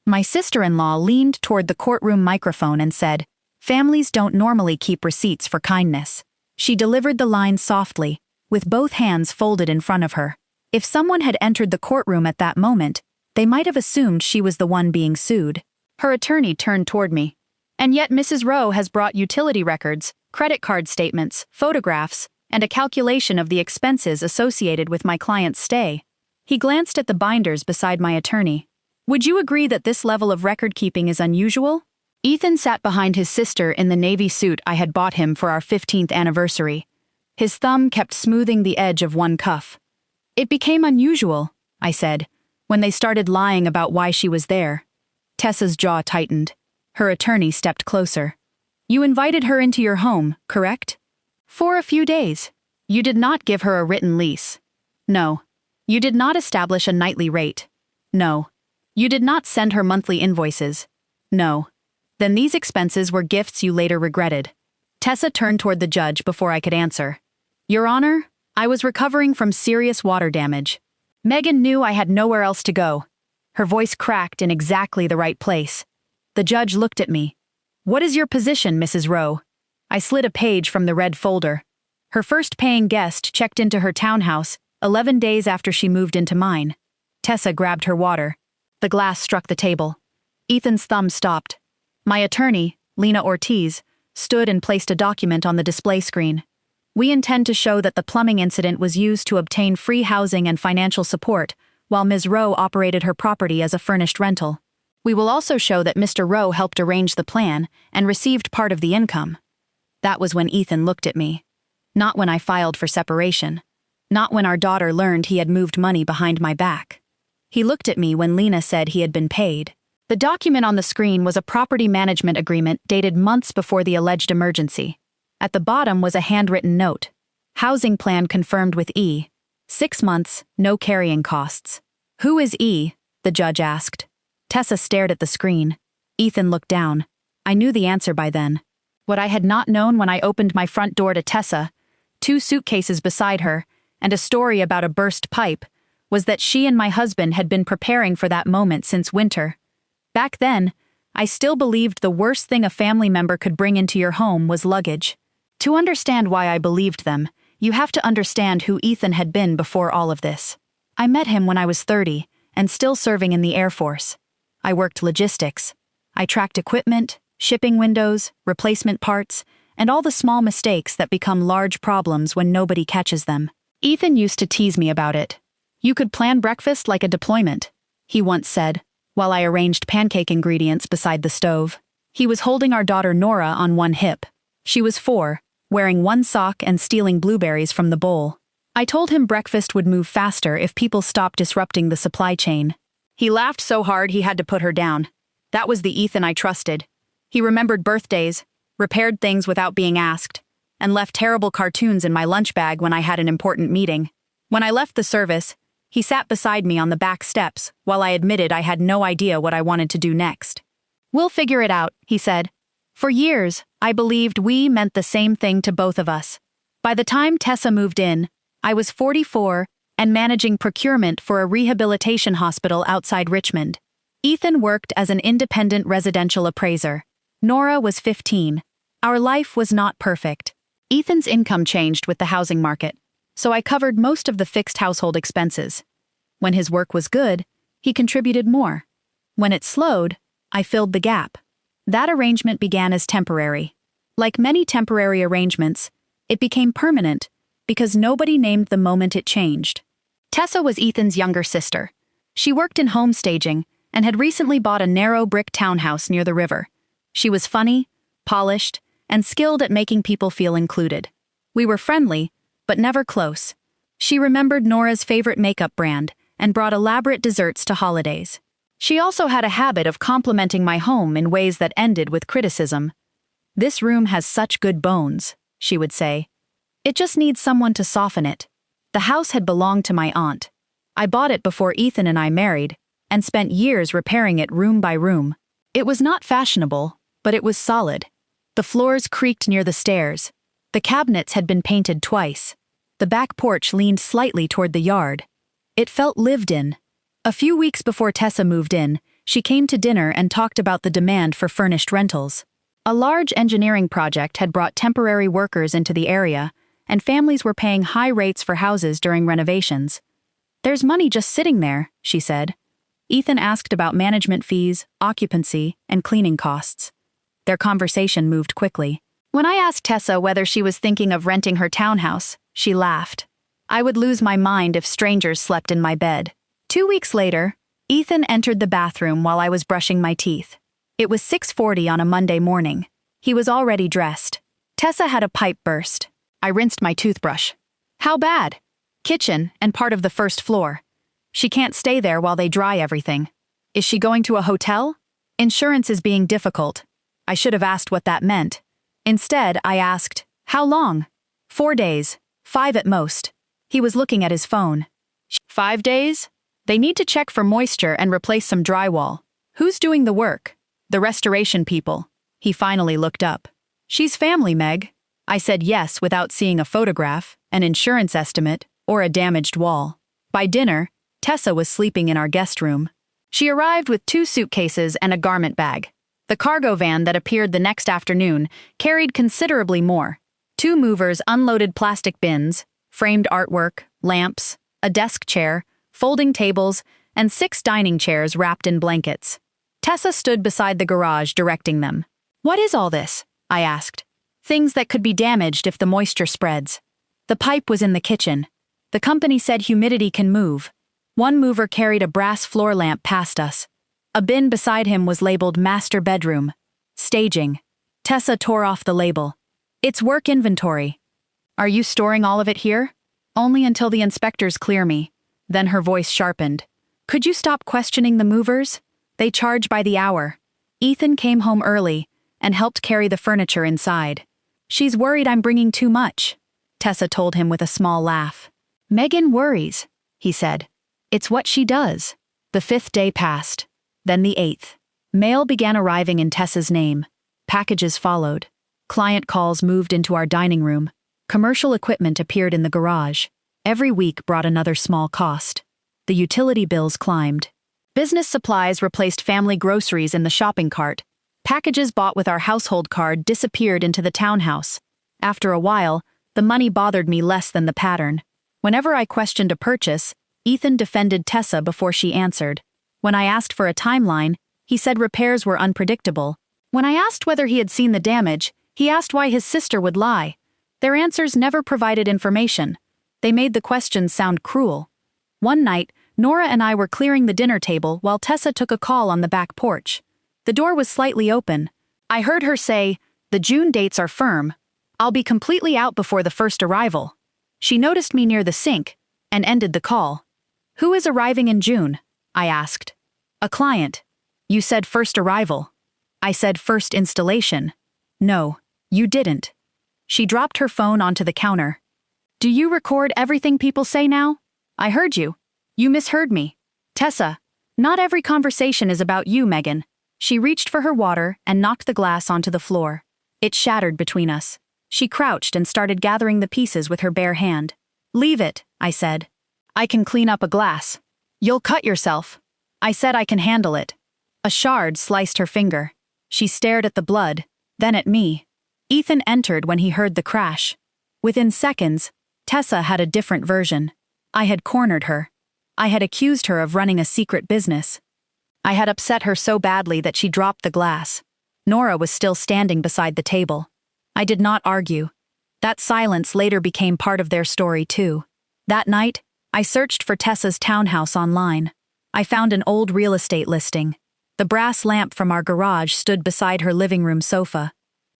My sister-in-law leaned toward the courtroom microphone and said, "Families don't normally keep receipts for kindness." She delivered the line softly, with both hands folded in front of her. If someone had entered the courtroom at that moment, they might have assumed she was the one being sued. Her attorney turned toward me. "And yet Mrs. Rowe has brought utility records, credit card statements, photographs, and a calculation of the expenses associated with my client's stay." He glanced at the binders beside my attorney. "Would you agree that this level of record-keeping is unusual?" Ethan sat behind his sister in the navy suit I had bought him for our 15th anniversary. His thumb kept smoothing the edge of one cuff. "It became unusual," I said, "when they started lying about why she was there." Tessa's jaw tightened. Her attorney stepped closer. "You invited her into your home, correct?" "For a few days. You did not give her a written lease." "No." "You did not establish a nightly rate." "No." "You did not send her monthly invoices." "No." "Then these expenses were gifts you later regretted." Tessa turned toward the judge before I could answer. "Your Honor, I was recovering from serious water damage. Megan knew I had nowhere else to go." Her voice cracked in exactly the right place. The judge looked at me. "What is your position, Mrs. Rowe?" I slid a page from the red folder. Her first paying guest checked into her townhouse 11 days after she moved into mine. Tessa grabbed her water. The glass struck the table. Ethan's thumb stopped. My attorney, Lena Ortiz, stood and placed a document on the display screen. "We intend to show that the plumbing incident was used to obtain free housing and financial support, while Ms. Rowe operated her property as a furnished rental. We will also show that Mr. Rowe helped arrange the plan and received part of the income." That was when Ethan looked at me. Not when I filed for separation. Not when our daughter learned he had moved money behind my back. He looked at me when Lena said he had been paid. The document on the screen was a property management agreement dated months before the alleged emergency. At the bottom was a handwritten note. "Housing plan confirmed with E. 6 months, no carrying costs." "Who is E?" the judge asked. Tessa stared at the screen. Ethan looked down. I knew the answer by then. What I had not known when I opened my front door to Tessa, 2 suitcases beside her, and a story about a burst pipe, was that she and my husband had been preparing for that moment since winter. Back then, I still believed the worst thing a family member could bring into your home was luggage. To understand why I believed them, you have to understand who Ethan had been before all of this. I met him when I was 30, and still serving in the Air Force. I worked logistics. I tracked equipment, shipping windows, replacement parts, and all the small mistakes that become large problems when nobody catches them. Ethan used to tease me about it. "You could plan breakfast like a deployment," he once said, while I arranged pancake ingredients beside the stove. He was holding our daughter Nora on one hip. She was 4, wearing one sock and stealing blueberries from the bowl. I told him breakfast would move faster if people stopped disrupting the supply chain. He laughed so hard he had to put her down. That was the Ethan I trusted. He remembered birthdays, repaired things without being asked, and left terrible cartoons in my lunch bag when I had an important meeting. When I left the service, he sat beside me on the back steps while I admitted I had no idea what I wanted to do next. "We'll figure it out," he said. For years, I believed we meant the same thing to both of us. By the time Tessa moved in, I was 44 and managing procurement for a rehabilitation hospital outside Richmond. Ethan worked as an independent residential appraiser. Nora was 15. Our life was not perfect. Ethan's income changed with the housing market, so I covered most of the fixed household expenses. When his work was good, he contributed more. When it slowed, I filled the gap. That arrangement began as temporary. Like many temporary arrangements, it became permanent because nobody named the moment it changed. Tessa was Ethan's younger sister. She worked in home staging and had recently bought a narrow brick townhouse near the river. She was funny, polished, and skilled at making people feel included. We were friendly, but never close. She remembered Nora's favorite makeup brand and brought elaborate desserts to holidays. She also had a habit of complimenting my home in ways that ended with criticism. "This room has such good bones," she would say. "It just needs someone to soften it." The house had belonged to my aunt. I bought it before Ethan and I married, and spent years repairing it room by room. It was not fashionable, but it was solid. The floors creaked near the stairs. The cabinets had been painted twice. The back porch leaned slightly toward the yard. It felt lived in. A few weeks before Tessa moved in, She came to dinner and talked about the demand for furnished rentals. A large engineering project had brought temporary workers into the area, and families were paying high rates for houses during renovations. "There's money just sitting there," she said. Ethan asked about management fees, occupancy, and cleaning costs. Their conversation moved quickly. When I asked Tessa whether she was thinking of renting her townhouse, she laughed. "I would lose my mind if strangers slept in my bed." 2 weeks later, Ethan entered the bathroom while I was brushing my teeth. It was 6:40 on a Monday morning. He was already dressed. Tessa had a pipe burst. I rinsed my toothbrush. "How bad?" "Kitchen and part of the first floor. She can't stay there while they dry everything." "Is she going to a hotel?" "Insurance is being difficult." I should have asked what that meant. Instead, I asked, "How long?" 4 days, 5 at most. He was looking at his phone. 5 days? They need to check for moisture and replace some drywall. Who's doing the work? The restoration people. He finally looked up. "She's family, Meg." I said yes without seeing a photograph, an insurance estimate, or a damaged wall. By dinner, Tessa was sleeping in our guest room. She arrived with 2 suitcases and a garment bag. The cargo van that appeared the next afternoon carried considerably more. 2 movers unloaded plastic bins, framed artwork, lamps, a desk chair, folding tables, and 6 dining chairs wrapped in blankets. Tessa stood beside the garage directing them. "What is all this?" I asked. "Things that could be damaged if the moisture spreads." The pipe was in the kitchen. The company said humidity can move. One mover carried a brass floor lamp past us. A bin beside him was labeled Master Bedroom. Staging. Tessa tore off the label. "It's work inventory." "Are you storing all of it here?" "Only until the inspectors clear me." Then her voice sharpened. "Could you stop questioning the movers? They charge by the hour." Ethan came home early and helped carry the furniture inside. "She's worried I'm bringing too much," Tessa told him with a small laugh. "Megan worries," he said. "It's what she does." The 5th day passed. Then the 8th. Mail began arriving in Tessa's name. Packages followed. Client calls moved into our dining room. Commercial equipment appeared in the garage. Every week brought another small cost. The utility bills climbed. Business supplies replaced family groceries in the shopping cart. Packages bought with our household card disappeared into the townhouse. After a while, the money bothered me less than the pattern. Whenever I questioned a purchase, Ethan defended Tessa before she answered. When I asked for a timeline, he said repairs were unpredictable. When I asked whether he had seen the damage, he asked why his sister would lie. Their answers never provided information. They made the questions sound cruel. One night, Nora and I were clearing the dinner table while Tessa took a call on the back porch. The door was slightly open. I heard her say, "The June dates are firm. I'll be completely out before the first arrival." She noticed me near the sink and ended the call. "Who is arriving in June?" I asked. "A client." "You said first arrival." I said first installation. "No, you didn't." She dropped her phone onto the counter. "Do you record everything people say now?" "I heard you. You misheard me." "Tessa, not every conversation is about you, Megan." She reached for her water and knocked the glass onto the floor. It shattered between us. She crouched and started gathering the pieces with her bare hand. "Leave it," I said. "I can clean up a glass." "You'll cut yourself." I said I can handle it. A shard sliced her finger. She stared at the blood, then at me. Ethan entered when he heard the crash. Within seconds, Tessa had a different version. I had cornered her. I had accused her of running a secret business. I had upset her so badly that she dropped the glass. Nora was still standing beside the table. I did not argue. That silence later became part of their story too. That night, I searched for Tessa's townhouse online. I found an old real estate listing. The brass lamp from our garage stood beside her living room sofa.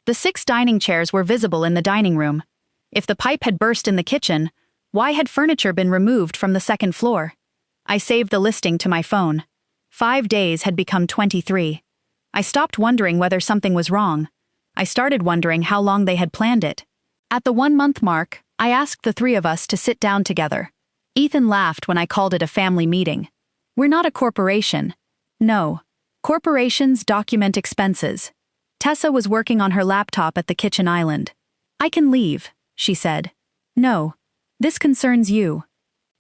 The 6 dining chairs were visible in the dining room. If the pipe had burst in the kitchen, why had furniture been removed from the 2nd floor? I saved the listing to my phone. 5 days had become 23. I stopped wondering whether something was wrong. I started wondering how long they had planned it. At the 1-month mark, I asked the 3 of us to sit down together. Ethan laughed when I called it a family meeting. "We're not a corporation." "No. Corporations document expenses." Tessa was working on her laptop at the kitchen island. "I can leave," she said. "No. This concerns you."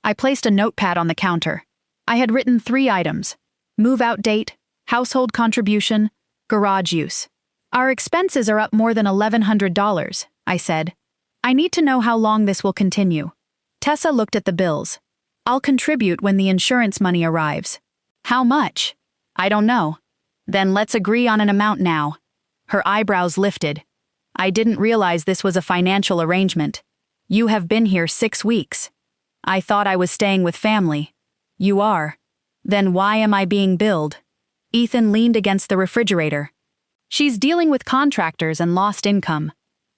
I placed a notepad on the counter. I had written 3 items: move-out date, household contribution, garage use. Our expenses are up more than $1,100, I said. I need to know how long this will continue. Tessa looked at the bills. I'll contribute when the insurance money arrives. How much? I don't know. Then let's agree on an amount now. Her eyebrows lifted. I didn't realize this was a financial arrangement. You have been here 6 weeks. I thought I was staying with family. You are. Then why am I being billed? Ethan leaned against the refrigerator. She's dealing with contractors and lost income.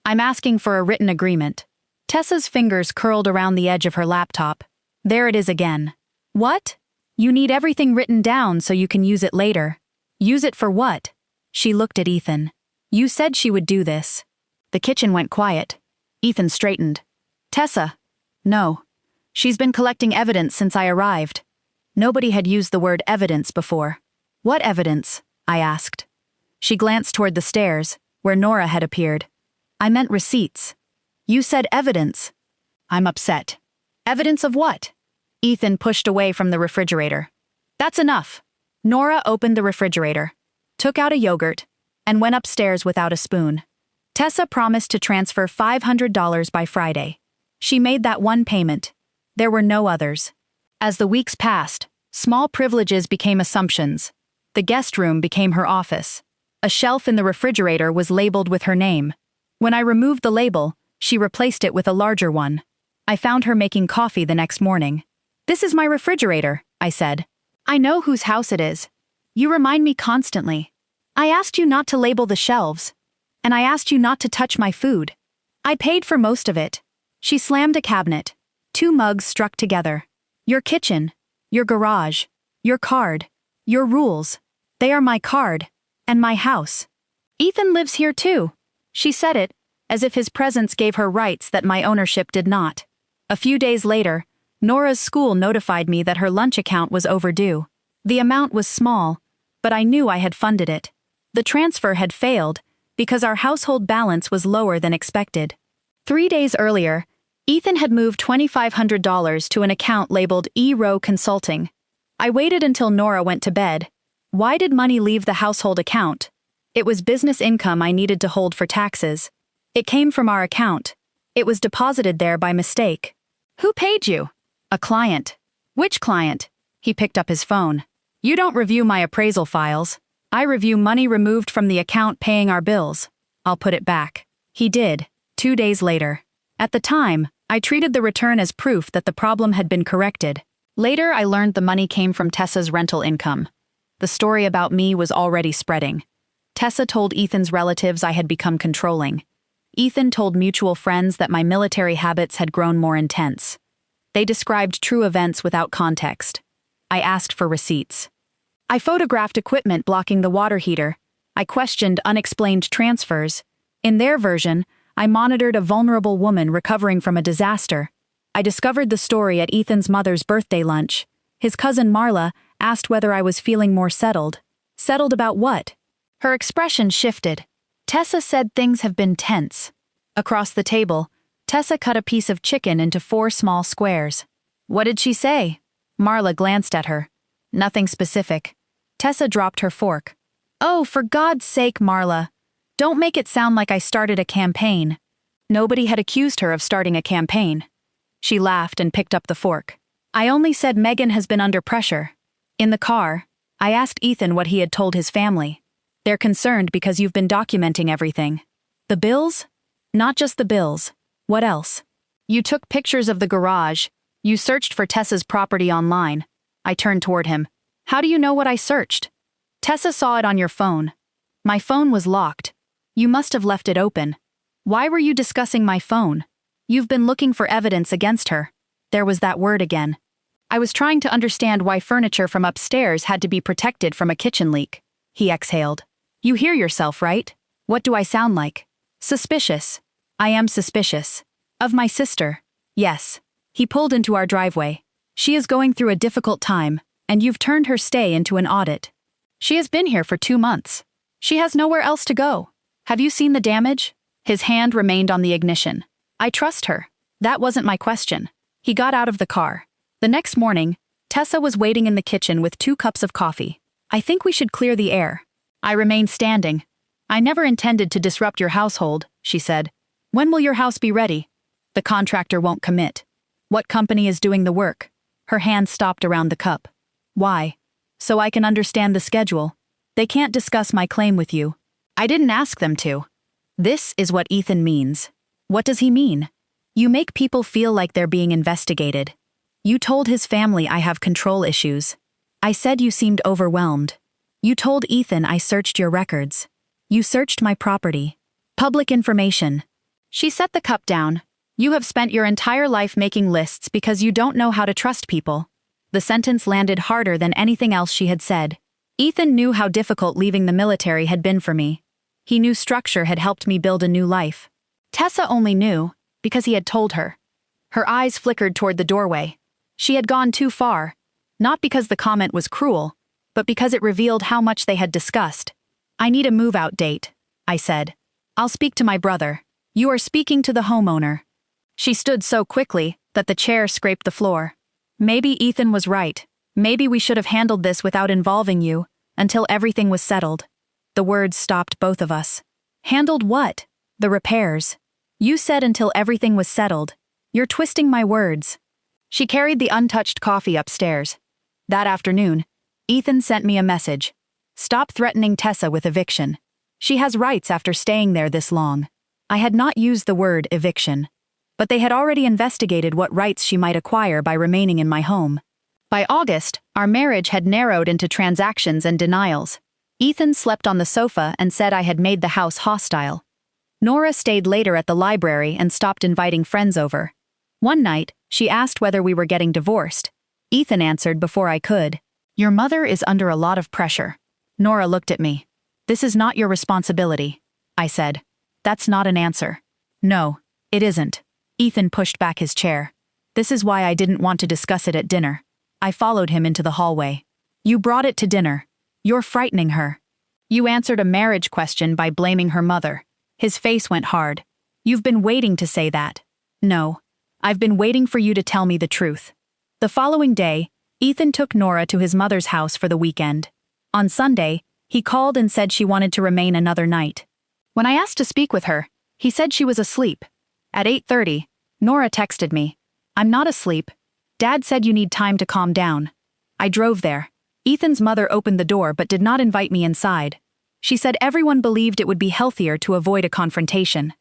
I'm asking for a written agreement. Tessa's fingers curled around the edge of her laptop. There it is again. What? You need everything written down so you can use it later. Use it for what? She looked at Ethan. You said she would do this. The kitchen went quiet. Ethan straightened. Tessa. No. She's been collecting evidence since I arrived. Nobody had used the word evidence before. What evidence? I asked. She glanced toward the stairs, where Nora had appeared. I meant receipts. You said evidence. I'm upset. Evidence of what? Ethan pushed away from the refrigerator. That's enough. Nora opened the refrigerator, took out a yogurt, and went upstairs without a spoon. Tessa promised to transfer $500 by Friday. She made that one payment. There were no others. As the weeks passed, small privileges became assumptions. The guest room became her office. A shelf in the refrigerator was labeled with her name. When I removed the label, she replaced it with a larger one. I found her making coffee the next morning. This is my refrigerator, I said. I know whose house it is. You remind me constantly. I asked you not to label the shelves. And I asked you not to touch my food. I paid for most of it. She slammed a cabinet. 2 mugs struck together. Your kitchen, your garage, your card, your rules. They are my card, and my house. Ethan lives here too. She said it, as if his presence gave her rights that my ownership did not. A few days later, Nora's school notified me that her lunch account was overdue. The amount was small, but I knew I had funded it. The transfer had failed because our household balance was lower than expected. 3 days earlier, Ethan had moved $2,500 to an account labeled E-Row Consulting. I waited until Nora went to bed. Why did money leave the household account? It was business income I needed to hold for taxes. It came from our account. It was deposited there by mistake. Who paid you? A client. Which client? He picked up his phone. You don't review my appraisal files. I review money removed from the account paying our bills. I'll put it back. He did, 2 days later. At the time, I treated the return as proof that the problem had been corrected. Later, I learned the money came from Tessa's rental income. The story about me was already spreading. Tessa told Ethan's relatives I had become controlling. Ethan told mutual friends that my military habits had grown more intense. They described true events without context. I asked for receipts. I photographed equipment blocking the water heater. I questioned unexplained transfers. In their version, I monitored a vulnerable woman recovering from a disaster. I discovered the story at Ethan's mother's birthday lunch. His cousin Marla asked whether I was feeling more settled. Settled about what? Her expression shifted. Tessa said things have been tense. Across the table, Tessa cut a piece of chicken into 4 small squares. What did she say? Marla glanced at her. Nothing specific. Tessa dropped her fork. Oh, for God's sake, Marla. Don't make it sound like I started a campaign. Nobody had accused her of starting a campaign. She laughed and picked up the fork. I only said Megan has been under pressure. In the car, I asked Ethan what he had told his family. They're concerned because you've been documenting everything. The bills? Not just the bills. What else? You took pictures of the garage. You searched for Tessa's property online. I turned toward him. How do you know what I searched? Tessa saw it on your phone. My phone was locked. You must have left it open. Why were you discussing my phone? You've been looking for evidence against her. There was that word again. I was trying to understand why furniture from upstairs had to be protected from a kitchen leak. He exhaled. You hear yourself, right? What do I sound like? Suspicious. I am suspicious. Of my sister. Yes. He pulled into our driveway. She is going through a difficult time, and you've turned her stay into an audit. She has been here for 2 months. She has nowhere else to go. Have you seen the damage? His hand remained on the ignition. I trust her. That wasn't my question. He got out of the car. The next morning, Tessa was waiting in the kitchen with 2 cups of coffee. I think we should clear the air. I remained standing. I never intended to disrupt your household, she said. When will your house be ready? The contractor won't commit. What company is doing the work? Her hand stopped around the cup. Why? So I can understand the schedule. They can't discuss my claim with you. I didn't ask them to. This is what Ethan means. What does he mean? You make people feel like they're being investigated. You told his family I have control issues. I said you seemed overwhelmed. You told Ethan I searched your records. You searched my property. Public information. She set the cup down. You have spent your entire life making lists because you don't know how to trust people. The sentence landed harder than anything else she had said. Ethan knew how difficult leaving the military had been for me. He knew structure had helped me build a new life. Tessa only knew because he had told her. Her eyes flickered toward the doorway. She had gone too far, not because the comment was cruel, but because it revealed how much they had discussed. I need a move-out date, I said. I'll speak to my brother. You are speaking to the homeowner. She stood so quickly that the chair scraped the floor. Maybe Ethan was right. Maybe we should have handled this without involving you, until everything was settled. The words stopped both of us. Handled what? The repairs. You said until everything was settled. You're twisting my words. She carried the untouched coffee upstairs. That afternoon, Ethan sent me a message. Stop threatening Tessa with eviction. She has rights after staying there this long. I had not used the word eviction, but they had already investigated what rights she might acquire by remaining in my home. By August, our marriage had narrowed into transactions and denials. Ethan slept on the sofa and said I had made the house hostile. Nora stayed later at the library and stopped inviting friends over. One night, she asked whether we were getting divorced. Ethan answered before I could. Your mother is under a lot of pressure. Nora looked at me. This is not your responsibility, I said. That's not an answer. No, it isn't. Ethan pushed back his chair. This is why I didn't want to discuss it at dinner. I followed him into the hallway. You brought it to dinner. You're frightening her. You answered a marriage question by blaming her mother. His face went hard. You've been waiting to say that. No. I've been waiting for you to tell me the truth. The following day, Ethan took Nora to his mother's house for the weekend. On Sunday, he called and said she wanted to remain another night. When I asked to speak with her, he said she was asleep. At 8:30, Nora texted me. I'm not asleep. Dad said you need time to calm down. I drove there. Ethan's mother opened the door but did not invite me inside. She said everyone believed it would be healthier to avoid a confrontation.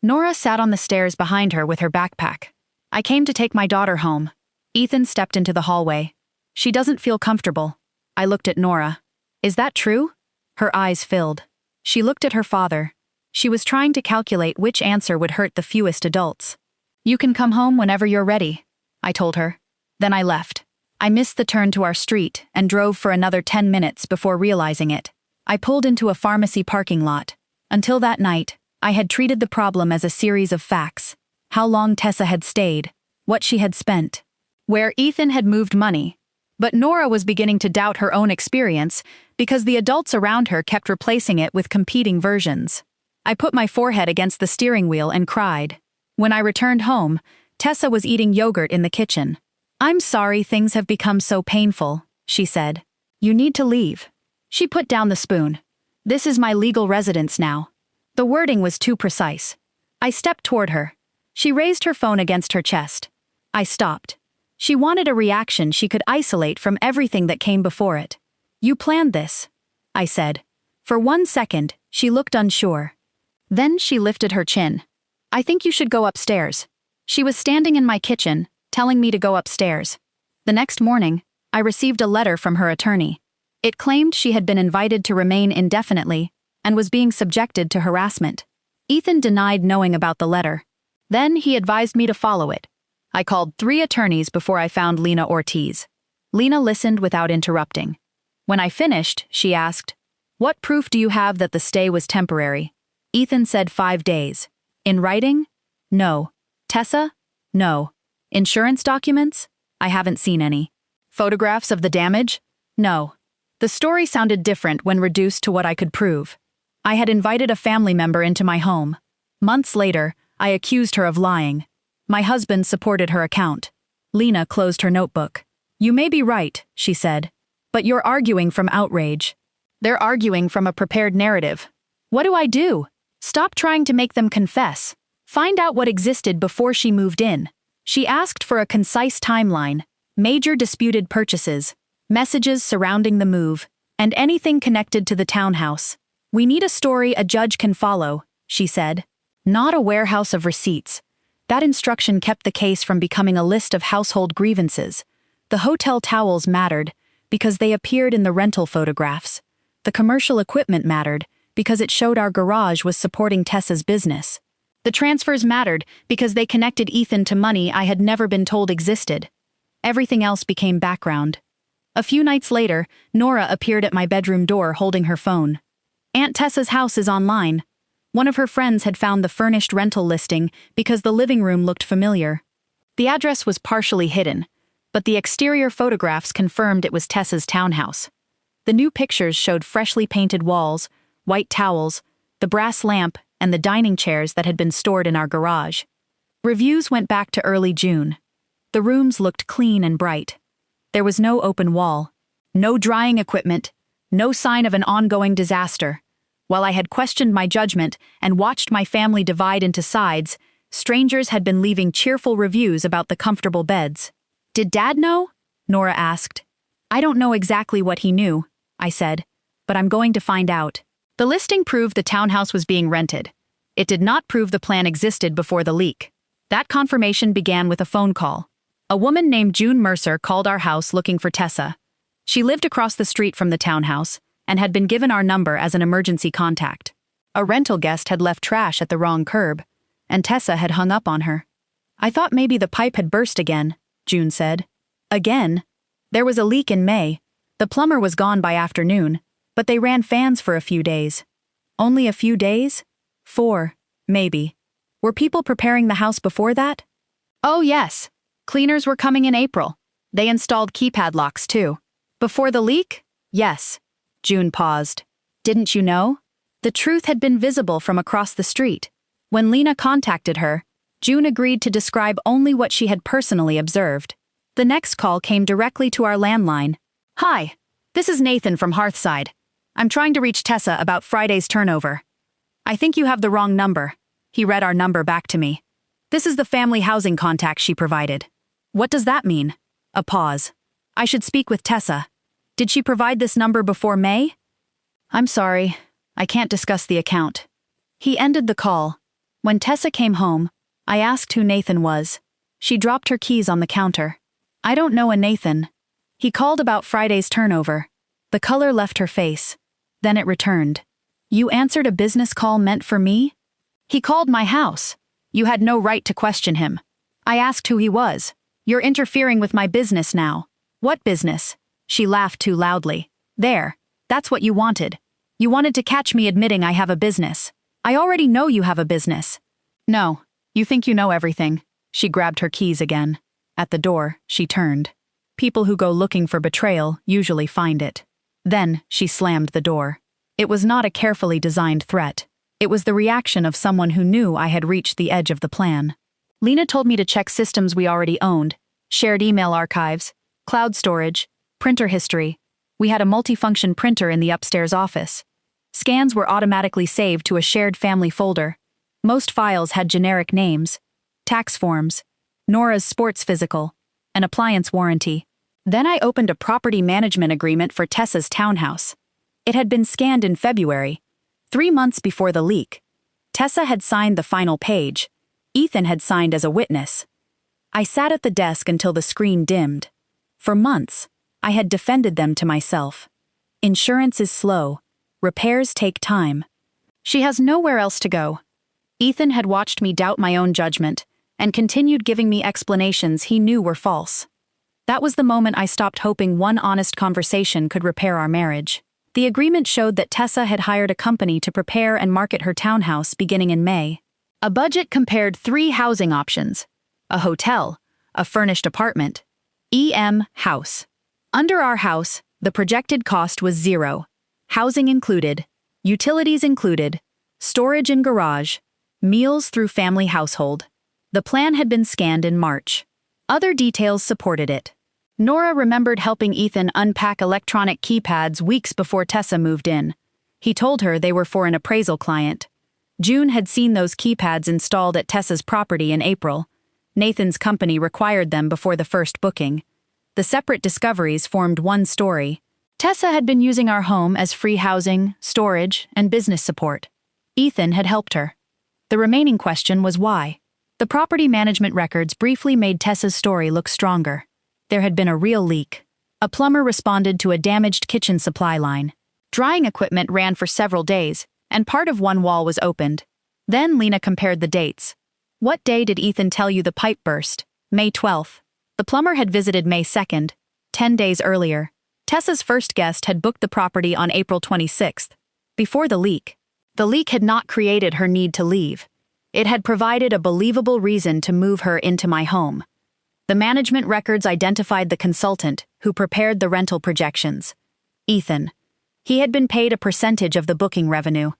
Nora sat on the stairs behind her with her backpack. I came to take my daughter home. Ethan stepped into the hallway. She doesn't feel comfortable. I looked at Nora. Is that true? Her eyes filled. She looked at her father. She was trying to calculate which answer would hurt the fewest adults. You can come home whenever you're ready, I told her. Then I left. I missed the turn to our street and drove for another 10 minutes before realizing it. I pulled into a pharmacy parking lot. Until that night, I had treated the problem as a series of facts. How long Tessa had stayed, what she had spent, where Ethan had moved money. But Nora was beginning to doubt her own experience because the adults around her kept replacing it with competing versions. I put my forehead against the steering wheel and cried. When I returned home, Tessa was eating yogurt in the kitchen. I'm sorry things have become so painful, she said. You need to leave. She put down the spoon. This is my legal residence now. The wording was too precise. I stepped toward her. She raised her phone against her chest. I stopped. She wanted a reaction she could isolate from everything that came before it. You planned this, I said. For 1 second, she looked unsure. Then she lifted her chin. I think you should go upstairs. She was standing in my kitchen, telling me to go upstairs. The next morning, I received a letter from her attorney. It claimed she had been invited to remain indefinitely and was being subjected to harassment. Ethan denied knowing about the letter. Then he advised me to follow it. I called 3 attorneys before I found Lena Ortiz. Lena listened without interrupting. When I finished, she asked, "What proof do you have that the stay was temporary?" Ethan said 5 days. In writing? No. Tessa? No. Insurance documents? I haven't seen any. Photographs of the damage? No. The story sounded different when reduced to what I could prove. I had invited a family member into my home. Months later, I accused her of lying. My husband supported her account. Lena closed her notebook. You may be right, she said. But you're arguing from outrage. They're arguing from a prepared narrative. What do I do? Stop trying to make them confess. Find out what existed before she moved in. She asked for a concise timeline, major disputed purchases, messages surrounding the move, and anything connected to the townhouse. We need a story a judge can follow, she said. Not a warehouse of receipts. That instruction kept the case from becoming a list of household grievances. The hotel towels mattered because they appeared in the rental photographs. The commercial equipment mattered because it showed our garage was supporting Tessa's business. The transfers mattered because they connected Ethan to money I had never been told existed. Everything else became background. A few nights later, Nora appeared at my bedroom door holding her phone. Aunt Tessa's house is online. One of her friends had found the furnished rental listing because the living room looked familiar. The address was partially hidden, but the exterior photographs confirmed it was Tessa's townhouse. The new pictures showed freshly painted walls, white towels, the brass lamp, and the dining chairs that had been stored in our garage. Reviews went back to early June. The rooms looked clean and bright. There was no open wall, no drying equipment, no sign of an ongoing disaster. While I had questioned my judgment and watched my family divide into sides, strangers had been leaving cheerful reviews about the comfortable beds. Did Dad know? Nora asked. I don't know exactly what he knew, I said, but I'm going to find out. The listing proved the townhouse was being rented. It did not prove the plan existed before the leak. That confirmation began with a phone call. A woman named June Mercer called our house looking for Tessa. She lived across the street from the townhouse and had been given our number as an emergency contact. A rental guest had left trash at the wrong curb, and Tessa had hung up on her. I thought maybe the pipe had burst again, June said. Again? There was a leak in May. The plumber was gone by afternoon, but they ran fans for a few days. Only a few days? 4, maybe. Were people preparing the house before that? Oh yes. Cleaners were coming in April. They installed keypad locks too. Before the leak? Yes. June paused. Didn't you know? The truth had been visible from across the street. When Lena contacted her, June agreed to describe only what she had personally observed. The next call came directly to our landline. Hi, this is Nathan from Hearthside. I'm trying to reach Tessa about Friday's turnover. I think you have the wrong number. He read our number back to me. This is the family housing contact she provided. What does that mean? A pause. I should speak with Tessa. Did she provide this number before May? I'm sorry. I can't discuss the account. He ended the call. When Tessa came home, I asked who Nathan was. She dropped her keys on the counter. I don't know a Nathan. He called about Friday's turnover. The color left her face. Then it returned. You answered a business call meant for me? He called my house. You had no right to question him. I asked who he was. You're interfering with my business now. What business? She laughed too loudly. There. That's what you wanted. You wanted to catch me admitting I have a business. I already know you have a business. No, you think you know everything. She grabbed her keys again. At the door, she turned. People who go looking for betrayal usually find it. Then, she slammed the door. It was not a carefully designed threat. It was the reaction of someone who knew I had reached the edge of the plan. Lena told me to check systems we already owned, shared email archives, cloud storage, printer history. We had a multifunction printer in the upstairs office. Scans were automatically saved to a shared family folder. Most files had generic names, tax forms, Nora's sports physical, an appliance warranty. Then I opened a property management agreement for Tessa's townhouse. It had been scanned in February, 3 months before the leak. Tessa had signed the final page. Ethan had signed as a witness. I sat at the desk until the screen dimmed. For months, I had defended them to myself. Insurance is slow. Repairs take time. She has nowhere else to go. Ethan had watched me doubt my own judgment and continued giving me explanations he knew were false. That was the moment I stopped hoping one honest conversation could repair our marriage. The agreement showed that Tessa had hired a company to prepare and market her townhouse beginning in May. A budget compared 3 housing options: a hotel, a furnished apartment, house. Under our house, the projected cost was 0. Housing included, utilities included, storage in garage, meals through family household. The plan had been scanned in March. Other details supported it. Nora remembered helping Ethan unpack electronic keypads weeks before Tessa moved in. He told her they were for an appraisal client. June had seen those keypads installed at Tessa's property in April. Nathan's company required them before the first booking. The separate discoveries formed one story. Tessa had been using our home as free housing, storage, and business support. Ethan had helped her. The remaining question was why. The property management records briefly made Tessa's story look stronger. There had been a real leak. A plumber responded to a damaged kitchen supply line. Drying equipment ran for several days, and part of one wall was opened. Then Lena compared the dates. What day did Ethan tell you the pipe burst? May 12th. The plumber had visited May 2nd, 10 days earlier. Tessa's first guest had booked the property on April 26th, before the leak. The leak had not created her need to leave. It had provided a believable reason to move her into my home. The management records identified the consultant who prepared the rental projections. Ethan. He had been paid a percentage of the booking revenue.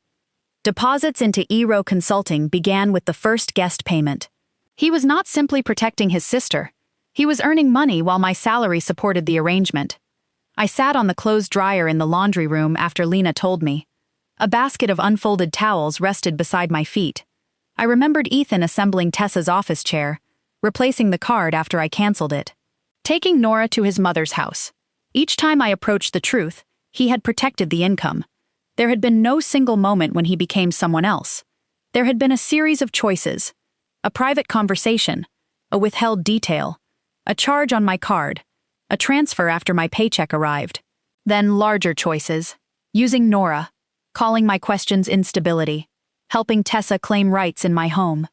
Deposits into ERO Consulting began with the first guest payment. He was not simply protecting his sister. He was earning money while my salary supported the arrangement. I sat on the clothes dryer in the laundry room after Lena told me. A basket of unfolded towels rested beside my feet. I remembered Ethan assembling Tessa's office chair, replacing the card after I canceled it. Taking Nora to his mother's house. Each time I approached the truth, he had protected the income. There had been no single moment when he became someone else. There had been a series of choices. A private conversation, a withheld detail, a charge on my card, a transfer after my paycheck arrived. Then larger choices. Using Nora, calling my questions instability, helping Tessa claim rights in my home.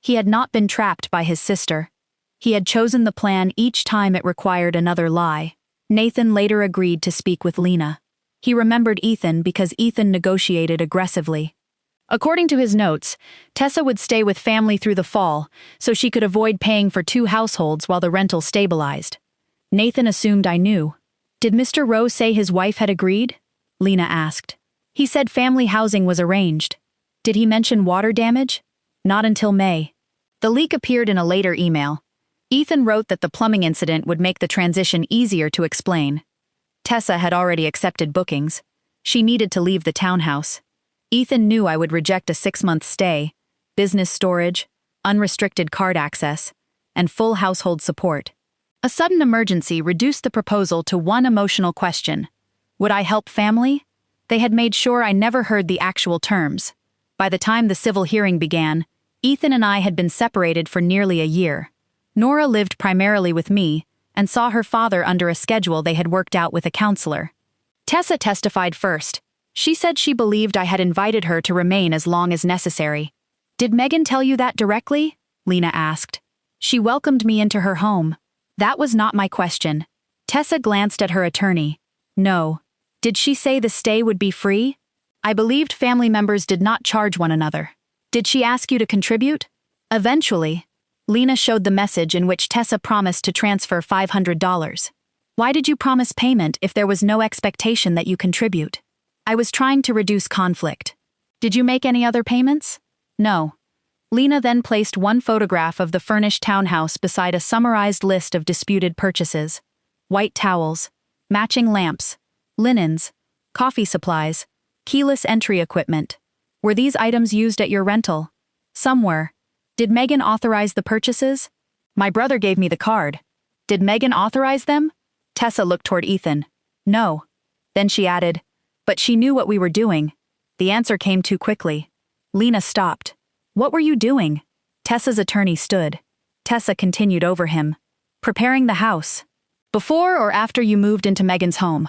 He had not been trapped by his sister. He had chosen the plan each time it required another lie. Nathan later agreed to speak with Lena. He remembered Ethan because Ethan negotiated aggressively. According to his notes, Tessa would stay with family through the fall so she could avoid paying for 2 households while the rental stabilized. Nathan assumed I knew. Did Mr. Rowe say his wife had agreed? Lena asked. He said family housing was arranged. Did he mention water damage? Not until May. The leak appeared in a later email. Ethan wrote that the plumbing incident would make the transition easier to explain. Tessa had already accepted bookings. She needed to leave the townhouse. Ethan knew I would reject a 6-month stay, business storage, unrestricted card access, and full household support. A sudden emergency reduced the proposal to one emotional question. Would I help family? They had made sure I never heard the actual terms. By the time the civil hearing began, Ethan and I had been separated for nearly a year. Nora lived primarily with me and saw her father under a schedule they had worked out with a counselor. Tessa testified first. She said she believed I had invited her to remain as long as necessary. Did Megan tell you that directly? Lena asked. She welcomed me into her home. That was not my question. Tessa glanced at her attorney. No. Did she say the stay would be free? I believed family members did not charge one another. Did she ask you to contribute? Eventually. Lena showed the message in which Tessa promised to transfer $500. Why did you promise payment if there was no expectation that you contribute? I was trying to reduce conflict. Did you make any other payments? No. Lena then placed one photograph of the furnished townhouse beside a summarized list of disputed purchases. White towels, matching lamps, linens, coffee supplies, keyless entry equipment. Were these items used at your rental? Some were. Did Megan authorize the purchases? My brother gave me the card. Did Megan authorize them? Tessa looked toward Ethan. No. Then she added, but she knew what we were doing. The answer came too quickly. Lena stopped. What were you doing? Tessa's attorney stood. Tessa continued over him. Preparing the house. Before or after you moved into Megan's home?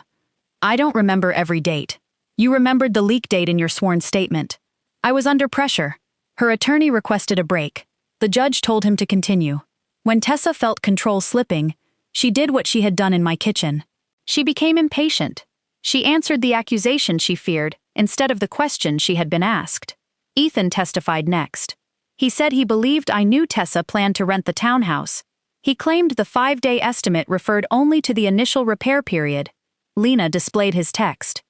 I don't remember every date. You remembered the leak date in your sworn statement. I was under pressure. Her attorney requested a break. The judge told him to continue. When Tessa felt control slipping, she did what she had done in my kitchen. She became impatient. She answered the accusation she feared instead of the question she had been asked. Ethan testified next. He said he believed I knew Tessa planned to rent the townhouse. He claimed the 5-day estimate referred only to the initial repair period. Lena displayed his text.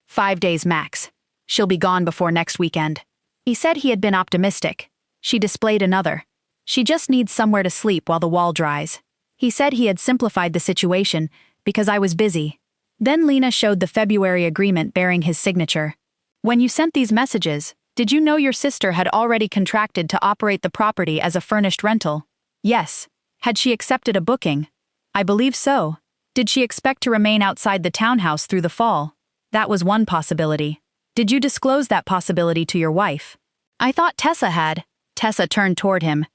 5 days max. She'll be gone before next weekend. He said he had been optimistic. She displayed another. She just needs somewhere to sleep while the wall dries. He said he had simplified the situation because I was busy. Then Lena showed the February agreement bearing his signature. When you sent these messages, did you know your sister had already contracted to operate the property as a furnished rental? Yes. Had she accepted a booking? I believe so. Did she expect to remain outside the townhouse through the fall? That was one possibility. Did you disclose that possibility to your wife? I thought Tessa had. Tessa turned toward him.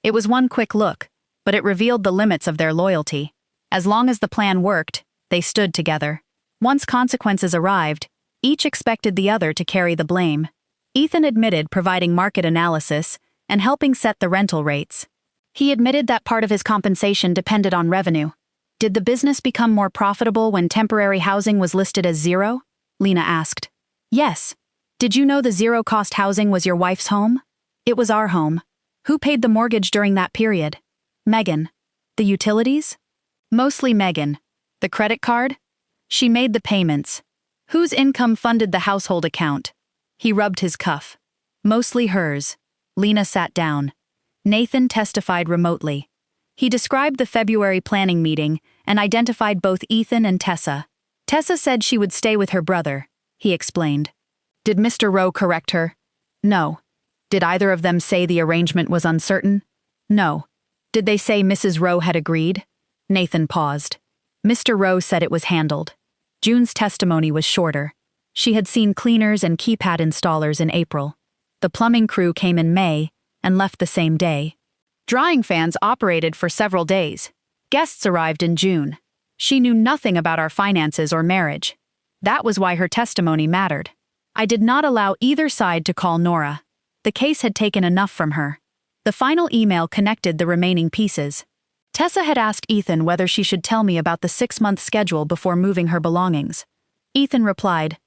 It was one quick look, but it revealed the limits of their loyalty. As long as the plan worked, they stood together. Once consequences arrived, each expected the other to carry the blame. Ethan admitted providing market analysis and helping set the rental rates. He admitted that part of his compensation depended on revenue. Did the business become more profitable when temporary housing was listed as zero? Lena asked. Yes. Did you know the zero-cost housing was your wife's home? It was our home. Who paid the mortgage during that period? Megan. The utilities? Mostly Megan. The credit card? She made the payments. Whose income funded the household account? He rubbed his cuff. Mostly hers. Lena sat down. Nathan testified remotely. He described the February planning meeting and identified both Ethan and Tessa. Tessa said she would stay with her brother, he explained. Did Mr. Rowe correct her? No. Did either of them say the arrangement was uncertain? No. Did they say Mrs. Rowe had agreed? Nathan paused. Mr. Rowe said it was handled. June's testimony was shorter. She had seen cleaners and keypad installers in April. The plumbing crew came in May and left the same day. Drying fans operated for several days. Guests arrived in June. She knew nothing about our finances or marriage. That was why her testimony mattered. I did not allow either side to call Nora. The case had taken enough from her. The final email connected the remaining pieces. Tessa had asked Ethan whether she should tell me about the 6-month schedule before moving her belongings. Ethan replied,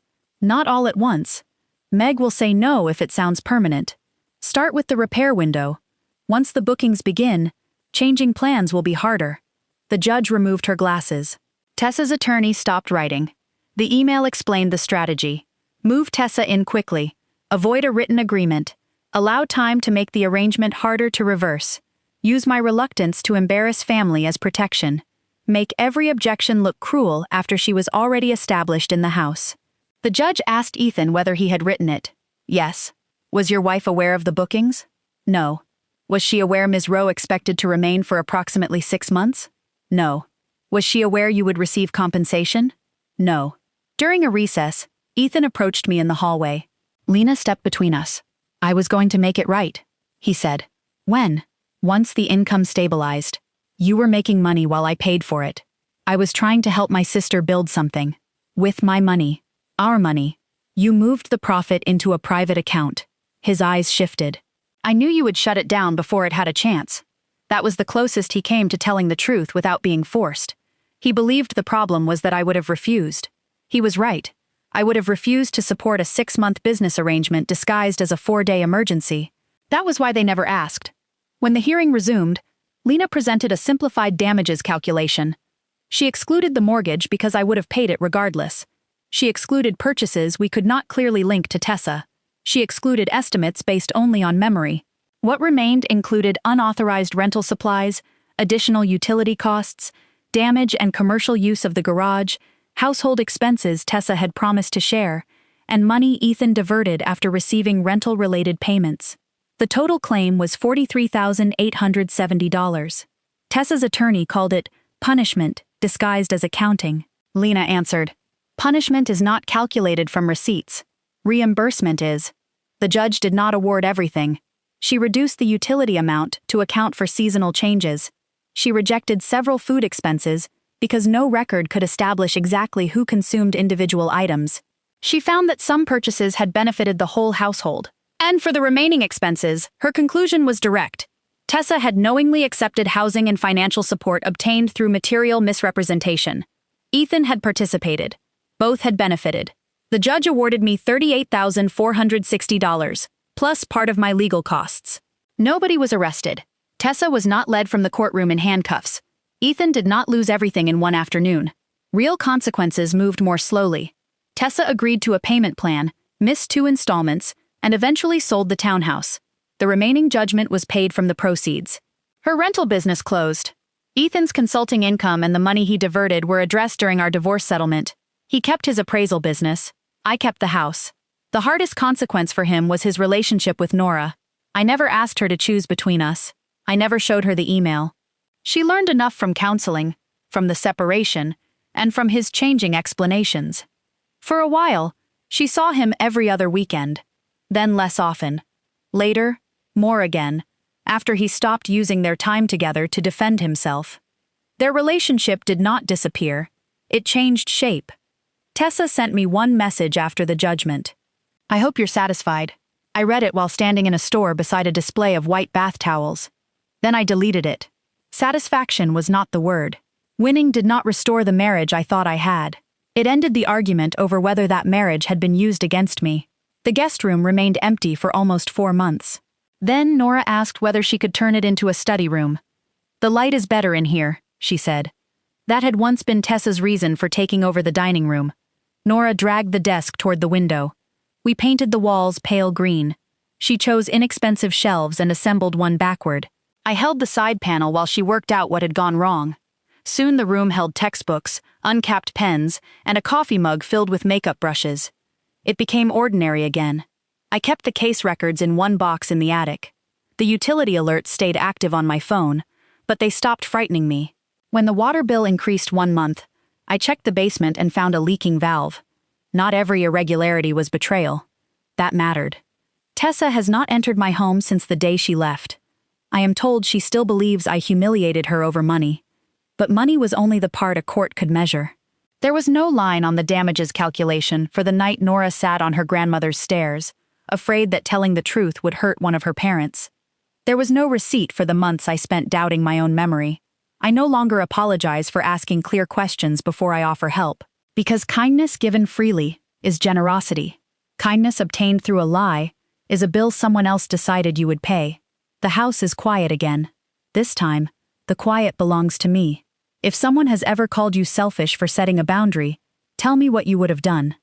Not all at once. Meg will say no if it sounds permanent. Start with the repair window. Once the bookings begin, changing plans will be harder. The judge removed her glasses. Tessa's attorney stopped writing. The email explained the strategy. Move Tessa in quickly. Avoid a written agreement. Allow time to make the arrangement harder to reverse. Use my reluctance to embarrass family as protection. Make every objection look cruel after she was already established in the house. The judge asked Ethan whether he had written it. Yes. Was your wife aware of the bookings? No. Was she aware Ms. Rowe expected to remain for approximately 6 months? No. Was she aware you would receive compensation? No. During a recess, Ethan approached me in the hallway. Lena stepped between us. I was going to make it right, he said. When? Once the income stabilized. You were making money while I paid for it. I was trying to help my sister build something. With my money. Our money. You moved the profit into a private account. His eyes shifted. I knew you would shut it down before it had a chance. That was the closest he came to telling the truth without being forced. He believed the problem was that I would have refused. He was right. I would have refused to support a 6-month business arrangement disguised as a 4-day emergency. That was why they never asked. When the hearing resumed, Lena presented a simplified damages calculation. She excluded the mortgage because I would have paid it regardless. She excluded purchases we could not clearly link to Tessa. She excluded estimates based only on memory. What remained included unauthorized rental supplies, additional utility costs, damage and commercial use of the garage, household expenses Tessa had promised to share, and money Ethan diverted after receiving rental-related payments. The total claim was $43,870. Tessa's attorney called it punishment disguised as accounting. Lena answered, Punishment is not calculated from receipts. Reimbursement is. The judge did not award everything. She reduced the utility amount to account for seasonal changes. She rejected several food expenses because no record could establish exactly who consumed individual items. She found that some purchases had benefited the whole household. And for the remaining expenses, her conclusion was direct. Tessa had knowingly accepted housing and financial support obtained through material misrepresentation. Ethan had participated. Both had benefited. The judge awarded me $38,460, plus part of my legal costs. Nobody was arrested. Tessa was not led from the courtroom in handcuffs. Ethan did not lose everything in one afternoon. Real consequences moved more slowly. Tessa agreed to a payment plan, missed 2 installments, and eventually sold the townhouse. The remaining judgment was paid from the proceeds. Her rental business closed. Ethan's consulting income and the money he diverted were addressed during our divorce settlement. He kept his appraisal business. I kept the house. The hardest consequence for him was his relationship with Nora. I never asked her to choose between us. I never showed her the email. She learned enough from counseling, from the separation, and from his changing explanations. For a while, she saw him every other weekend, then less often. Later, more again, after he stopped using their time together to defend himself. Their relationship did not disappear. It changed shape. Tessa sent me one message after the judgment. "I hope you're satisfied." I read it while standing in a store beside a display of white bath towels. Then I deleted it. Satisfaction was not the word. Winning did not restore the marriage I thought I had. It ended the argument over whether that marriage had been used against me. The guest room remained empty for almost 4 months. Then Nora asked whether she could turn it into a study room. "The light is better in here," she said. That had once been Tessa's reason for taking over the dining room. Nora dragged the desk toward the window. We painted the walls pale green. She chose inexpensive shelves and assembled one backward. I held the side panel while she worked out what had gone wrong. Soon the room held textbooks, uncapped pens, and a coffee mug filled with makeup brushes. It became ordinary again. I kept the case records in one box in the attic. The utility alerts stayed active on my phone, but they stopped frightening me. When the water bill increased 1 month, I checked the basement and found a leaking valve. Not every irregularity was betrayal. That mattered. Tessa has not entered my home since the day she left. I am told she still believes I humiliated her over money. But money was only the part a court could measure. There was no line on the damages calculation for the night Nora sat on her grandmother's stairs, afraid that telling the truth would hurt one of her parents. There was no receipt for the months I spent doubting my own memory. I no longer apologize for asking clear questions before I offer help, because kindness given freely is generosity. Kindness obtained through a lie is a bill someone else decided you would pay. The house is quiet again. This time, the quiet belongs to me. If someone has ever called you selfish for setting a boundary, tell me what you would have done.